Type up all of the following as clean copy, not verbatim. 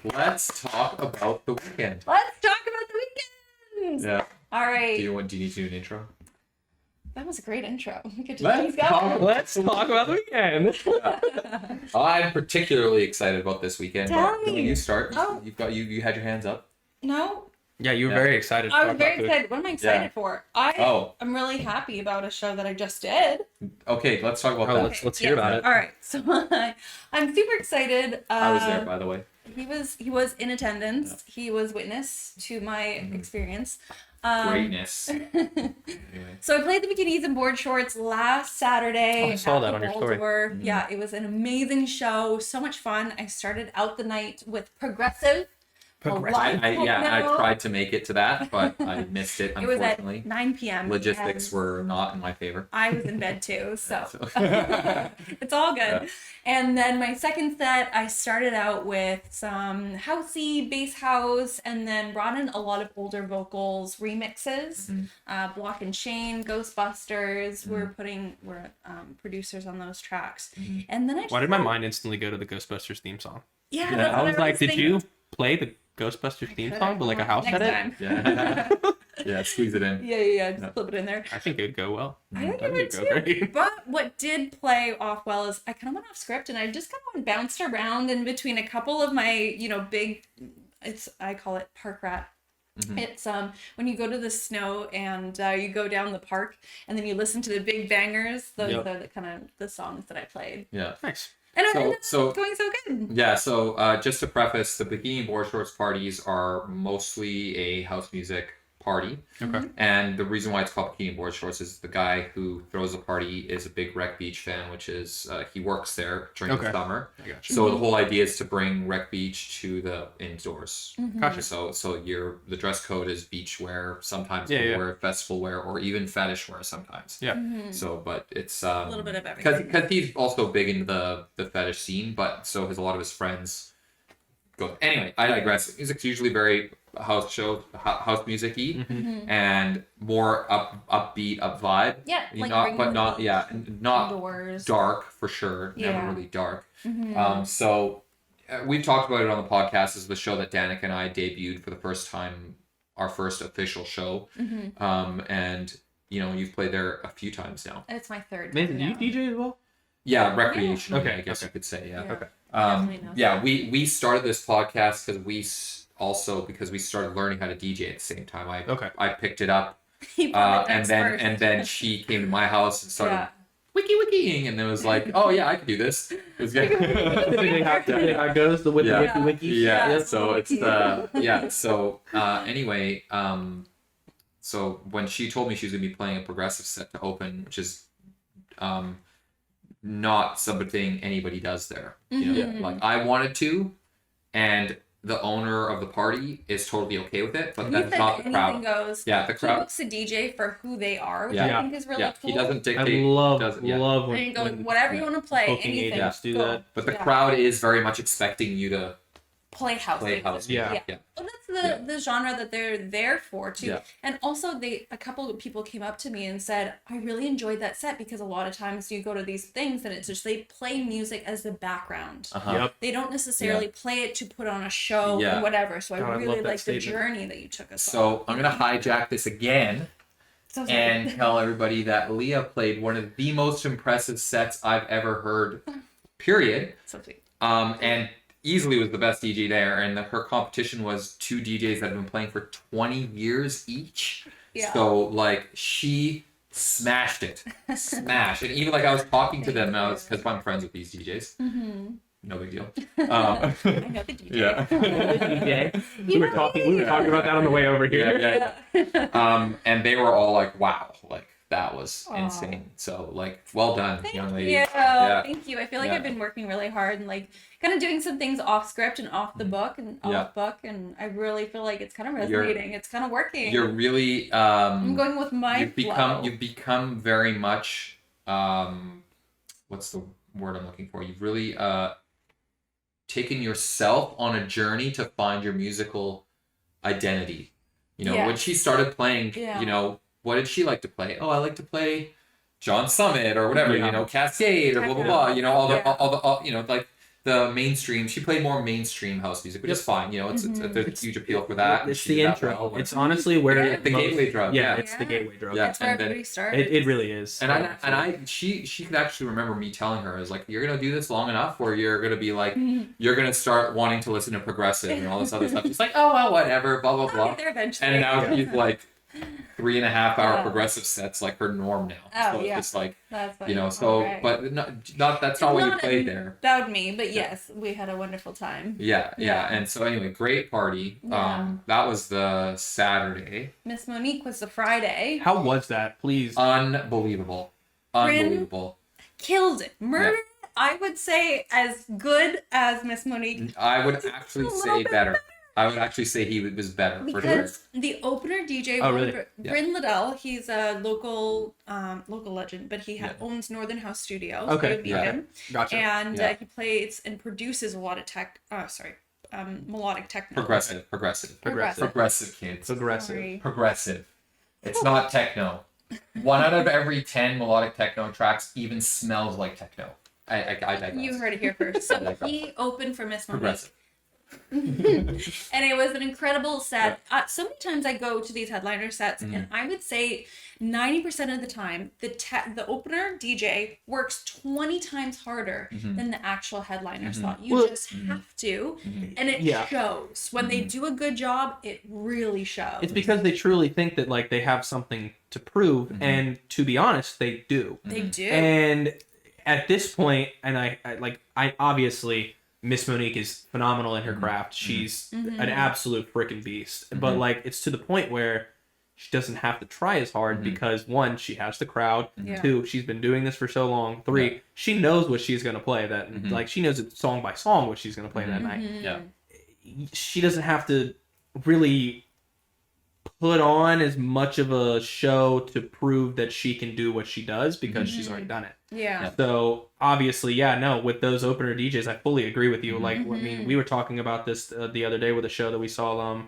Let's talk about the weekend. Let's talk about the weekend. Yeah. All right. Do you need to do an intro? That was a great intro. We could just Let's keep going. Let's talk about the weekend. I'm particularly excited about this weekend. Tell When me. you start, Oh. you had your hands up. No, Yeah, you were Yeah. very excited. To I talk was very about food. excited. What am I excited Yeah. for? Oh. I'm really happy about a show that I just did. Okay, let's talk about Oh, that. let's hear about it. All right. So I'm super excited. I was there, by the way. He was in attendance. Yeah. He was witness to my experience. Greatness. Anyway. So I played the bikinis and board shorts last Saturday. Oh, I saw at that the on your story. Waldorf. Yeah, it was an amazing show. So much fun. I started out the night with progressive. I tried to make it to that, but I missed it, It was unfortunately. at 9 p.m. Logistics were not in my favor. I was in bed too, so it's all good. Yeah. And then my second set, I started out with some housey, bass house, and then brought in a lot of older vocals remixes. Mm-hmm. Block and Chain, Ghostbusters. Mm-hmm. We're producers on those tracks. Mm-hmm. And then Why did my mind instantly go to the Ghostbusters theme song? Yeah, I was like, did you play the Ghostbusters theme song, but like a house next edit? Yeah. Yeah, squeeze it in. Yeah. Just slip it in there. I think it would go well. I think it would too. Great. But what did play off well is I kind of went off script and I just kind of bounced around in between a couple of my, big, I call it park rat. Mm-hmm. It's when you go to the snow and you go down the park and then you listen to the big bangers. Those are the kind of the songs that I played. Yeah. Nice. And it's going so good. Yeah, so just to preface, the Bikini Board Shorts parties are mostly a house music party. Okay. And the reason why it's called Bikini Board Shorts is the guy who throws the party is a big Rec Beach fan, which is, he works there during the summer. I gotcha. So the whole idea is to bring Rec Beach to the indoors. Mm-hmm. Gotcha. So the dress code is beach wear, sometimes wear festival wear, or even fetish wear sometimes. Yeah. Mm-hmm. So, but it's a little bit of everything. Because he's also big into the fetish scene, but so has a lot of his friends. Go anyway. I digress. Music's usually very house music-y, and more upbeat, up vibe. Yeah, like not indoors. Dark for sure. Yeah. Never really dark. Mm-hmm. So we've talked about it on the podcast. This is the show that Danica and I debuted for the first time, our first official show. Mm-hmm. And you've played there a few times now. It's my third. Mazen, do you DJ as well? Yeah, recreational. Okay, I guess you could say. Yeah. Okay. We started this podcast because we started learning how to DJ at the same time. I picked it up, and then she came to my house and started wiki-wikiing, and it was like, oh yeah, I could do this. It was good. How goes the wiki? Yeah. So it's So anyway, so when she told me she was gonna be playing a progressive set to open, which is not something anybody does there. Like I wanted to, and the owner of the party is totally okay with it, but that's not the crowd. Goes. Yeah, the crowd. He books a DJ for who they are, which I think is really cool. He doesn't dictate. I love when, and you go, whatever you want to play, anything. Agents do that. But the crowd is very much expecting you to play house. Yeah. Well, that's the genre that they're there for too. Yeah. And also a couple of people came up to me and said, I really enjoyed that set because a lot of times you go to these things and it's just they play music as the background. Yep. They don't necessarily play it to put on a show or whatever. So I really like the journey that you took us on. So I'm gonna hijack this again and tell everybody that Leah played one of the most impressive sets I've ever heard. Period. So sweet. And easily was the best DJ there, and her competition was two DJs that have been playing for 20 years each. Yeah. So she smashed it, and even I was talking to them, because I'm friends with these DJs. Mm-hmm. No big deal. I know the DJ. Yeah. DJ. We were talking about that on the way over here. Yeah. And they were all like, "Wow, that was insane." So well done, young lady. Thank you. I feel like I've been working really hard and kind of doing some things off script and off the book and off book, and I really feel like it's kind of resonating. It's kind of working. You're really I'm going with my You've become very much what's the word I'm looking for? You've really taken yourself on a journey to find your musical identity. When she started playing, what did she like to play? Oh, I like to play John Summit or whatever, Cascade or blah blah blah. All the the mainstream. She played more mainstream house music, which is fine. You know, it's there's a huge appeal for that. It's She the did that intro. well. It's honestly where the gateway drug. Yeah, Yeah. it's the gateway drug. Yeah. That's where and then- everybody started. It really is. And she could actually remember me telling her, I was like, you're gonna do this long enough where you're gonna be like, you're gonna start wanting to listen to progressive and all this other stuff. She's like, oh well, whatever, blah blah I'll blah. get there eventually. And now she's like 3.5 hour Yeah. progressive sets like her norm now. Oh, So yeah. it's just like, That's you know, funny. so Okay. but not that's not what you played there. That would me, but yes, we had a wonderful time. Yeah. Yeah. And so anyway, great party. Yeah. That was the Saturday. Miss Monique was the Friday. How was that? Please. Unbelievable. Unbelievable. Killed it. Murdered. I would say as good as Miss Monique. I would Just actually a little say bit better. I would actually say he was better for sure. Because the opener DJ, Oh, really? Bryn Liddell, he's a local legend, but he Yeah. owns Northern House Studios. Okay, in yeah. Beacon, Gotcha. and Yeah. he plays and produces a lot of melodic techno. Progressive Progressive. kids. Progressive. Sorry. Progressive. It's not techno. 1 out of every 10 melodic techno tracks even smells like techno. I digress. You heard it here first. So Digress. he opened for Miss Monique. Progressive. And it was an incredible set. So many times I go to these headliner sets, and I would say 90% of the time, the opener DJ works 20 times harder than the actual headliner slot. You just have to, and it shows. When they do a good job, it really shows. It's because they truly think that like they have something to prove, and to be honest, they do. They do. And at this point, and I obviously Miss Monique is phenomenal in her craft. She's an absolute freaking beast. But like it's to the point where she doesn't have to try as hard because 1, she has the crowd. Yeah. 2, she's been doing this for so long. 3, she knows what she's gonna play that like she knows it song by song what she's gonna play that night. Yeah. She doesn't have to really put on as much of a show to prove that she can do what she does because she's already done it. Yeah. So obviously, with those opener DJs, I fully agree with you. Like, I mean, we were talking about this the other day with a show that we saw.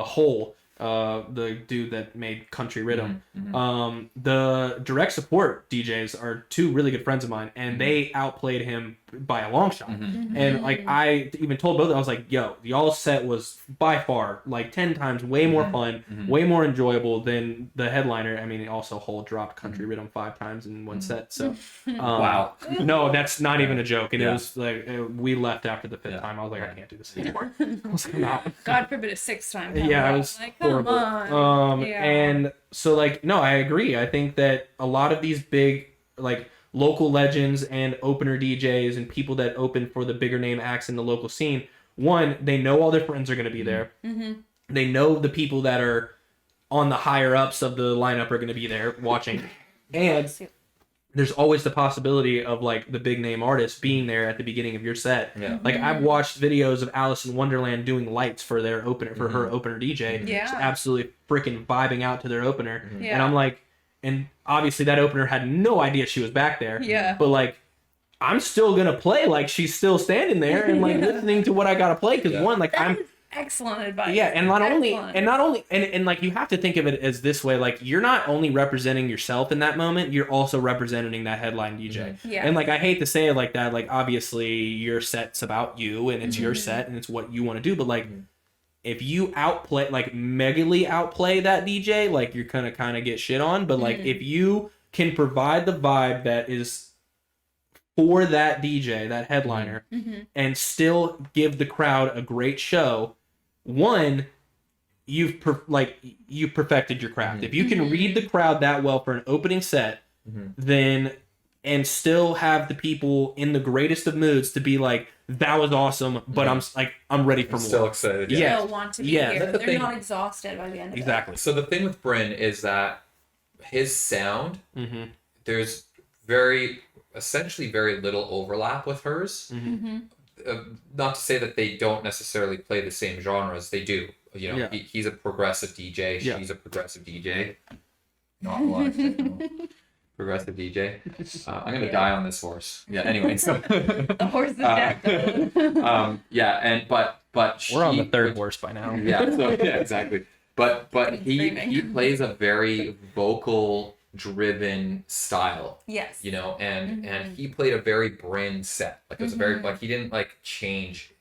Hole, the dude that made Country Rhythm. The direct support DJs are 2 really good friends of mine, and they outplayed him by a long shot. And like I even told both of them, I was like, yo, y'all's set was by far like 10 times way more fun, way more enjoyable than the headliner. I mean, also Hole dropped Country Rhythm 5 times in one set. So Wow. no, that's not even a joke. And it was like we left after the 5th time. I was like, I can't do this anymore. I was like, I'm out. God forbid a 6th time. Yeah, it was like, come horrible. on. Yeah. And so like, no, I agree. I think that a lot of these big like local legends and opener DJs and people that open for the bigger name acts in the local scene, 1, they know all their friends are going to be there. They know the people that are on the higher ups of the lineup are going to be there watching. And there's always the possibility of like the big name artist being there at the beginning of your set. Yeah. Like I've watched videos of Alice in Wonderland doing lights for their opener, for her opener DJ. Yeah. Just absolutely freaking vibing out to their opener. Yeah. And I'm like, and obviously that opener had no idea she was back there. Yeah. But like, I'm still gonna play like she's still standing there and like listening to what I gotta play because one, like I'm. Excellent advice. Yeah, and not Excellent. only, and like you have to think of it as this way, like you're not only representing yourself in that moment, you're also representing that headline DJ. Yeah. And like I hate to say it like that, like obviously your set's about you and it's your set and it's what you want to do, but like if you outplay, like megally outplay that DJ, like you're gonna kind of get shit on. But like if you can provide the vibe that is for that DJ, that headliner, and still give the crowd a great show, 1, you've perfected your craft. If you can read the crowd that well for an opening set, then and still have the people in the greatest of moods to be like, that was awesome, but I'm ready for more. Still excited. Yeah. They'll want to be Yeah. here. That's the They're thing. not exhausted by the end of Exactly. So the thing with Bryn is that his sound, Mm-hmm. there's essentially very little overlap with hers. Not to say that they don't necessarily play the same genres. They do. You know, Yeah. he's a progressive DJ. Yeah. She's a progressive DJ. Not a lot of techno. Progressive DJ. I'm gonna die on this horse. Yeah. Anyway, so it. The horse is dead. but We're on the she- 3rd horse by now. Yeah. So yeah, exactly. But he Screaming. plays a very vocal driven style. Yes. You know, and he played a very brand set. Like it was a very like he didn't like change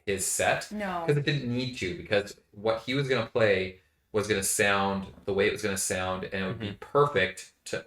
his set No. because it didn't need to, because what he was gonna play was gonna sound the way it was gonna sound, and it would be perfect to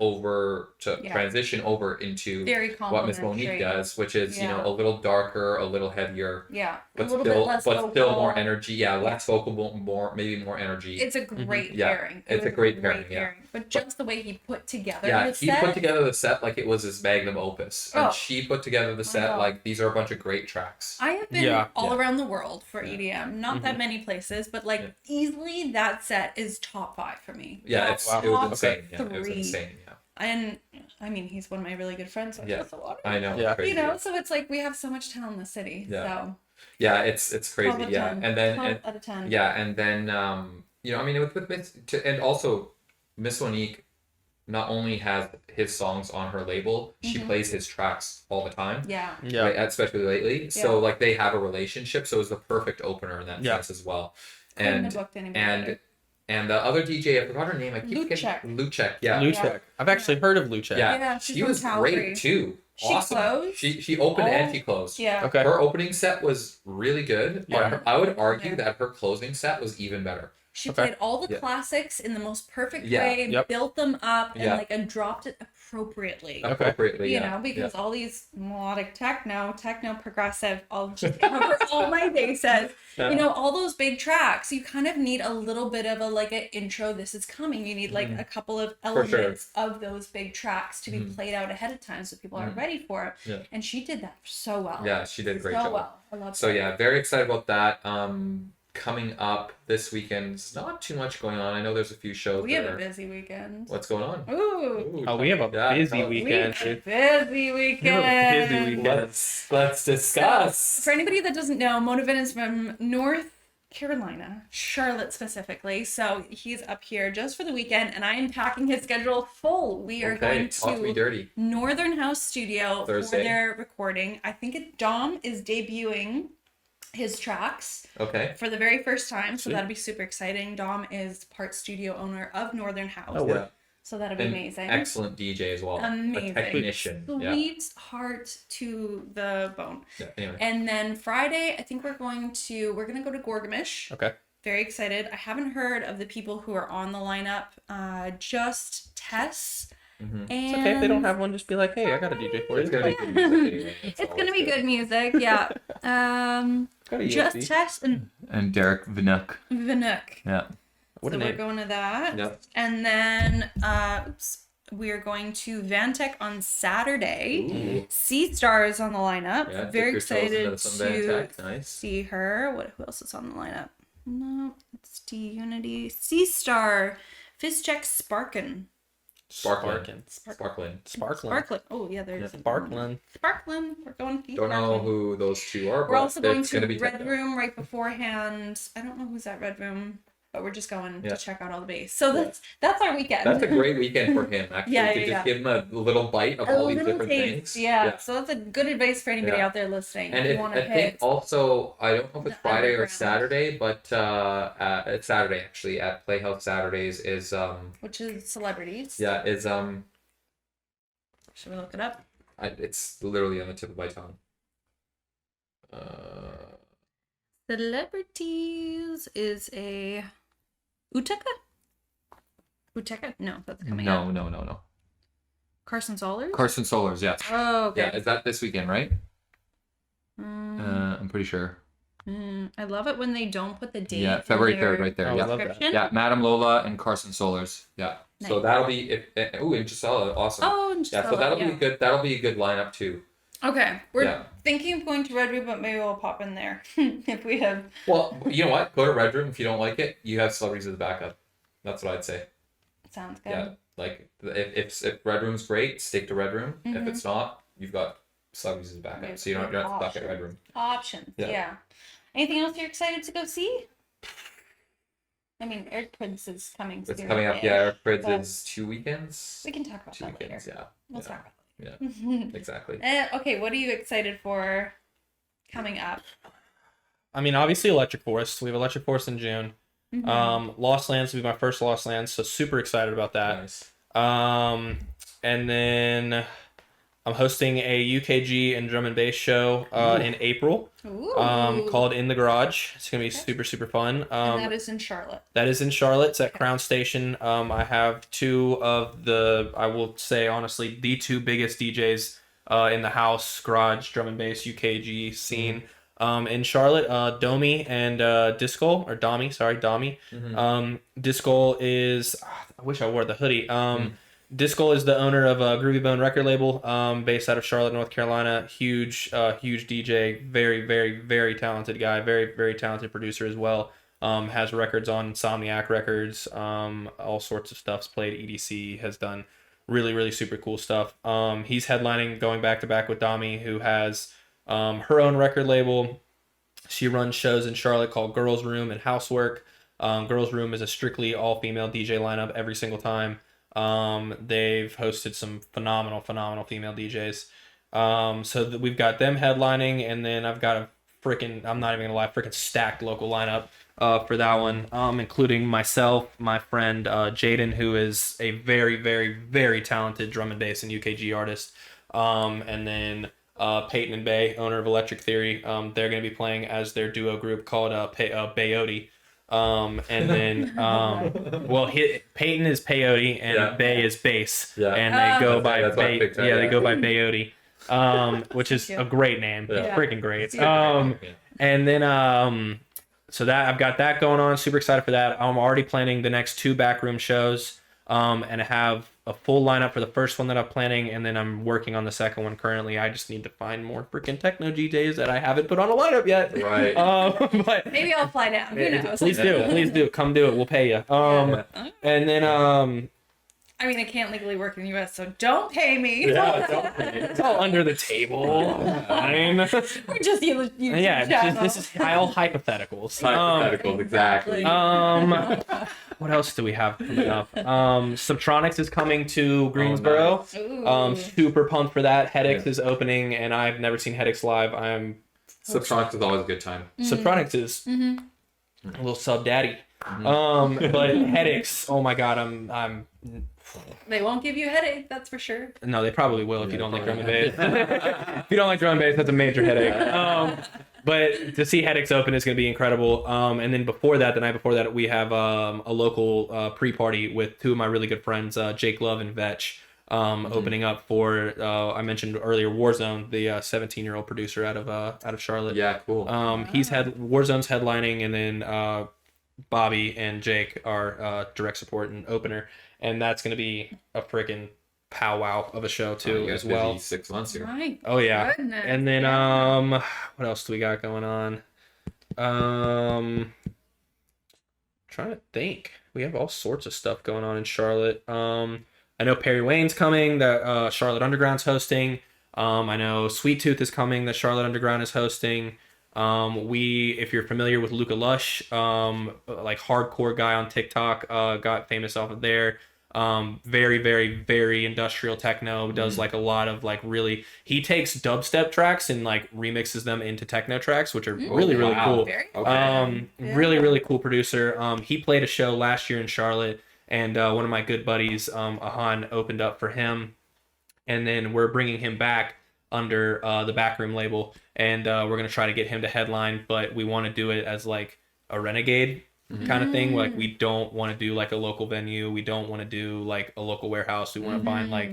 transition over into Very what Miss complimentary. Monique does, which is you know Yeah. a little darker, a little heavier, Yeah. but a little still bit less but vocal. still more energy. Yeah, less vocal, more maybe more energy. It's a great Yeah, pairing. it's was a great pairing, yeah. But just the way he put together Yeah, his he set. put together the set like it was his magnum opus, and Oh, she put together the set God. like these are a bunch of great tracks. I have been Yeah. all Yeah. around the world for Yeah. EDM, not that many places, but like easily that set is top 5 for me. Yeah, Top it was top insane. Yeah, it was 3. insane. Yeah, And I mean, he's one of my really good friends, so Yeah. that's a lot. I know. Yeah. It's crazy. You know, so it's like we have so much talent in the city. Yeah. So Yeah, it's 12 crazy. out of Yeah, 10. and then 12 out of 10. yeah, and then you know, I mean, with and also Miss Monique not only has his songs on her label, she plays his tracks all the time. Yeah. Yeah. Right, especially lately. So like they have a relationship, so it's the perfect opener in that sense as well. Couldn't have And booked anybody and the other DJ, I forgot her name. I keep forgetting. Luchek. Yeah. Luchek. I've actually heard of Luchek. Yeah. Yeah, she's She from was Calgary. great too. She Awesome. closed? She opened and she closed. Yeah. Okay. Her opening set was really good. Yeah. But I would argue that her closing set was even better. She Okay. played all the Yeah. classics in the most perfect Yeah. way, Yep. built them up, and Yeah. and dropped it appropriately. Appropriately, You yeah. know, because all these melodic techno, progressive, I'll just cover all my bases. Yeah. You know, all those big tracks, you kind of need a little bit of a like an intro, this is coming. You need like a couple of elements of those big tracks to be played out ahead of time so people are ready for it. Yeah. And she did that so well. Yeah, she did a great so job. well. I love So that. yeah, very excited about that. Coming up this weekend, there's not too much going on. I know there's a few shows. We have a busy weekend. What's going on? Ooh. Oh, we have a busy weekend. We have a dude. busy weekend. We have a busy weekend. Let's discuss. For anybody that doesn't know, Motivin is from North Carolina, Charlotte specifically. So he's up here just for the weekend, and I am packing his schedule full. We are going talk me to dirty. Northern House Studio Thursday. for their recording. I think Dom is debuting his tracks Okay. for the very first time, so Sweet. that'll be super exciting. Dom is part studio owner of Northern House, Oh, so that'll be An amazing. excellent DJ as well. Amazing. A technician. Yeah. Sweet heart to the bone. Yeah. Anyway. And then Friday, I think we're gonna go to Gorgamish. Okay. Very excited. I haven't heard of the people who are on the lineup. Just Tess. And It's okay if they don't have one. Just be like, hey, I got a DJ for It's you. gonna be good music anyway. It's gonna be good music, yeah. Got a Just USB. Tess and Derek Vinook. Vinook. Yeah. What So a we're name. going to that. Yep. And then we're going to Vantech on Saturday. Sea Star is on the lineup. Yeah, Very dip your toes excited into some to Vantech. Nice. see her. Who else is on the lineup? No, it's D Unity. Sea Star. Fizzcheck Sparkin. Sparkling. Sparkling. Sparkling. Oh yeah, there's Sparkling. Sparkling. We're going to Don't know who those two are, but We're also going it's to gonna be Red techno. Room right beforehand. I don't know who's at Red Room, but we're just going Yeah. to check out all the bass. So that's our weekend. That's a great weekend for him, actually. Yeah, to yeah, just yeah. give him a little bite of a all these little different taste. things. Yeah. So that's a good advice for anybody Yeah. out there listening. And if if, you want I to think hit, also, I don't know if it's the Friday or underground. Saturday, but it's Saturday actually at Playhouse Saturdays is which is celebrities. is Should we look it up? it's literally on the tip of my tongue. Celebrities is a Uteka? Uteka? No, that's coming up. No. Carson Solers? Carson Solars, yes. Oh, okay. Yeah, is that this weekend, right? Mm, I'm pretty sure. I love it when they don't put the date. Yeah, February in their 3rd, right there. Oh, I Yeah. love that. description. Yeah, Madame Lola and Carson Solars. Yeah. So Nice. that'll be and Gisela, awesome. Oh, and Yeah, so Gisela, that'll yeah. be a good. That'll be a good lineup too. Okay, we're Yeah. thinking of going to Red Room, but maybe we'll pop in there if we have. Well, you know what? Go to Red Room if you don't like it. You have celebrities as a backup. That's what I'd say. Sounds good. Yeah, like if Red Room's great, stick to Red Room. If it's not, you've got celebrities as a backup, Yeah, so you don't have to stuck at option. Red Room. Options. Yeah. Yeah. Anything else you're excited to go see? I mean, Eric Prince is coming soon. It's coming up. Yeah, Eric Prids but is 2 weekends. We can talk about 2 that weekends. later. Yeah. We'll yeah. talk about Yeah. that. Exactly. Okay, what are you excited for coming up? I mean, obviously Electric Forest. We have Electric Forest in June. Mm-hmm. Lost Lands will be my first Lost Lands, so super excited about that. Nice. And then I'm hosting a UKG and drum and bass show in April. Ooh. Called In the Garage. It's gonna be super, super fun. And that is in Charlotte. That is in Charlotte. It's at Crown Station. I have two of the, I will say honestly, the two biggest DJs in the house garage drum and bass UKG scene in Charlotte. Domi and Disco, or Domi, sorry, Domi. Disco is, I wish I wore the hoodie. Disco is the owner of a Groovy Bone record label, based out of Charlotte, North Carolina. Huge DJ, very, very, very talented guy, very, very talented producer as well. Has records on Insomniac Records, all sorts of stuff's played EDC, has done really, really super cool stuff. He's headlining, going back to back with Dami, who has her own record label. She runs shows in Charlotte called Girls Room and Housework. Girls Room is a strictly all-female DJ lineup every single time. They've hosted some phenomenal female DJs. So we've got them headlining, and then I've got a I'm not even gonna lie, freaking stacked local lineup for that one, including myself, my friend Jaden, who is a very, very, very talented drum and bass and UKG artist, and then Peyton and Bay, owner of Electric Theory. They're gonna be playing as their duo group called Bayote. And then Peyton is peyote and Bay is bass, and they go by they go by Bayote, which is a great name. Freaking great. And then so that I've got that going on, super excited for that. I'm already planning the next 2 backroom shows, and I have a full lineup for the first one that I'm planning, and then I'm working on the second one currently. I just need to find more freaking techno DJs that I haven't put on a lineup yet. Right. But maybe I'll fly down. Who knows? Please do. Come do it. We'll pay you. And then I mean, I can't legally work in the U.S., so don't pay me. Yeah, don't pay me. It's all under the table. Fine. We're just you. This is all hypotheticals. Hypotheticals, exactly. What else do we have coming up? Subtronics is coming to Greensboro. Oh, nice. Super pumped for that. Headaches is opening, and I've never seen Headaches live. Subtronics is always a good time. Subtronics is a little sub daddy. But Headaches, oh my god, I'm They won't give you a headache, that's for sure. No, they probably will if you don't like drum and bass. If you don't like drum and bass, that's a major headache. But to see Headaches open is going to be incredible. And then the night before that, we have a local pre-party with 2 of my really good friends, Jake Love and Vetch, opening up for I mentioned earlier Warzone, the 17-year-old producer out of Charlotte. Yeah, cool. Warzone's headlining, and then Bobby and Jake are direct support and opener, and that's going to be a freaking powwow of a show too, as well. Busy 6 months here. Right. Oh yeah. Goodness. And then what else do we got going on? Trying to think. We have all sorts of stuff going on in Charlotte. I know Perry Wayne's coming, that Charlotte Underground's hosting. I know Sweet Tooth is coming, that Charlotte Underground is hosting. If you're familiar with Luca Lush, like hardcore guy on TikTok, got famous off of there. Very, very, very industrial techno, does like a lot of like he takes dubstep tracks and like remixes them into techno tracks, which are really cool. Very Really, really cool producer. He played a show last year in Charlotte, and one of my good buddies, Ahan, opened up for him, and then we're bringing him back under the Backroom label, and we're going to try to get him to headline, but we want to do it as like a renegade kind of thing. Like, we don't want to do like a local venue, we don't want to do like a local warehouse, we want to find like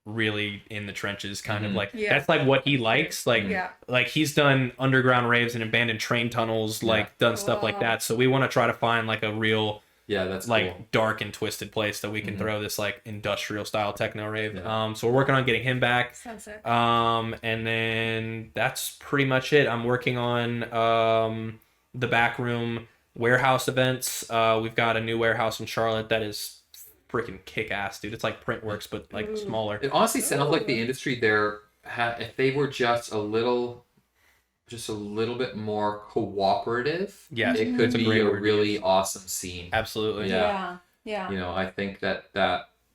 really in the trenches kind of like that's like what he likes, like like he's done underground raves and abandoned train tunnels, like done stuff like that, so we want to try to find like a real that's like cool. dark and twisted place that we can throw this like industrial style techno rave. So we're working on getting him back. So sick. And then that's pretty much it. I'm working on the Backroom warehouse events. We've got a new warehouse in Charlotte that is freaking kick-ass, dude. It's like Printworks but like smaller. It honestly sounds like the industry there, if they were just a little bit more cooperative, it could be a really awesome scene. Absolutely. Yeah. You know, I think that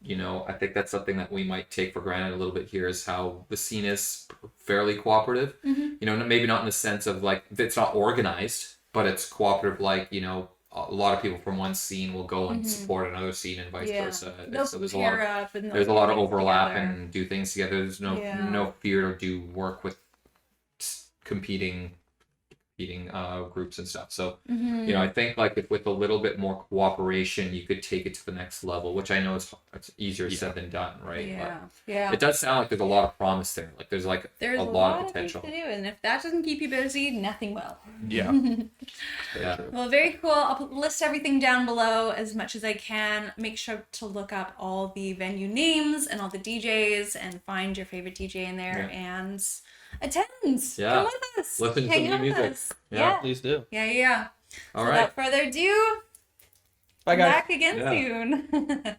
you know, I think that's something that we might take for granted a little bit here, is how the scene is fairly cooperative. You know, maybe not in the sense of like it's not organized, but it's cooperative. Like, you know, a lot of people from one scene will go and support another scene and vice versa. So there's a lot of overlap and do things together. There's no fear to do work with competing groups and stuff. So you know, I think like if with a little bit more cooperation, you could take it to the next level, which I know it's easier said than done, right? Yeah. It does sound like there's a lot of promise there. Like there's a lot of potential to do, and if that doesn't keep you busy, nothing will. Yeah. Well, very cool. I'll list everything down below as much as I can. Make sure to look up all the venue names and all the DJs and find your favorite DJ in there and attend. Come with us. Listen to some new music. Yeah, please do. Yeah. All so right. Without further ado, bye guys. back again soon.